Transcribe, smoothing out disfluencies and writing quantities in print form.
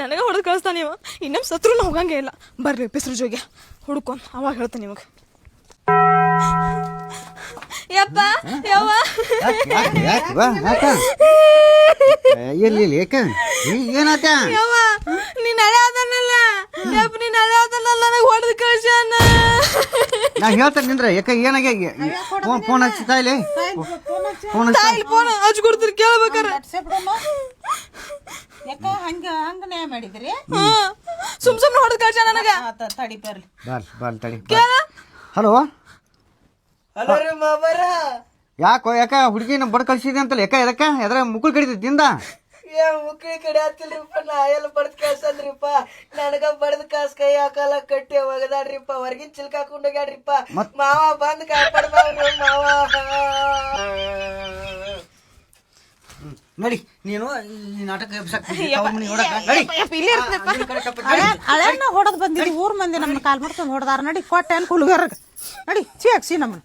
ನನಗೆ ಹೊಡೆದು ಕಳಿಸ್ತಾನೆ ಇವ. ಇನ್ನೊಮ್ಮೆ ಸತ್ರು ಹೋಗಂಗೆ ಇಲ್ಲ. ಬರ್ರಿ ಪಿಸ್ರು ಜೋಗ್ಯ ಹುಡ್ಕೊಂಡು ಅವಾಗ ಹೇಳ್ತಾನೆ ನಿಮಗೆ. ಯಪ್ಪ ಯವ್ವ ಏನಾತ ಯವ್ವ ನೀನ್ ಹಳೆ ಅದನ್ನಲ್ಲ ಯಪ್ಪ, ನೀನ್ ಹಳೆ ಅದನ್ನಲ್ಲ ನನಗೆ ಹೊಡೆದು ಕಳ್ಸ್ಯಾನ. ನಾ ಹೇಳ್ತೇನೆ ನಿಂದ್ರ ಯಾಕ ಏನಾಗ ಫೋನ್ ಹಚ್ಚಿ ಇಲ್ಲಿ ಫೋನ್ ಹಚ್ಚಿ ಕೊಡ್ತೀರಿ ಕೇಳ್ಬೇಕಾರ. ಮಾಡಿದ್ರಿ ಸುಮ್ ಸುಮ್ನೆ ಹೊಡೆದು ಕಳ್ಸ್ಯಾನ ನನಗ. ತಡಿ ಬರ್ಲಿ ಬಾಲ್ ತಡಿ. ಹಲೋ ಹಲೋ ರೀ ಮಾಮರ. ಯಾಕ ಹುಡುಗಿ ಬಡ್ ಕಳ್ಸಿದೆ ಅಂತಲ್ಲ ಯಾಕ ಎದಕ್ಕ ಎದ್ರ ಮುಕ್ಕಳು ಕಡಿತಿದ್ದಿಂದ ಮುಕ್ಳಿ ಕಡೆ ಹತ್ತಿಲ್ರಿಪ್ಪ. ನಾ ಎಲ್ಲ ಬಡ್ದ್ ಕಳ್ಸಂದ್ರಿಪ್ಪ. ನನಗ ಬಡ್ದ್ ಕಾಸ್ ಕೈ ಹಾಕಲ್ಲ ಕಟ್ಟಿ ಒಗದಾಡ್ರಿಪ್ಪ. ಹೊರಗಿನ ಚಿಲ್ಕ ಹಾಕೊಂಡ್ ಹೋಗ್ಯಾಡ್ರಿಪ್ಪ. ಮಾವ ಬಂದ್ ಕಾಪಾಡ್ಬಾವ್ರಿ ಮಾವ. ನಡಿ ನೀನು ಈ ನಾಟಕ ಹಳೆನ್ನ ಹೊಡೆದ್ ಬಂದಿದ್ವಿ. ಊರ್ ಮಂದಿ ನಮ್ಮನ್ನ ಕಾಲ್ ಮಾಡ್ಕೊಂಡು ಹೊಡೆದಾರ. ನಡಿ ಕೊಟ್ಟೆ ಅನ್ ಕುಲ್ಗಾರ ನಡಿ ಚೀಕ್ಸಿ ನಮ್ಮನ್ನ.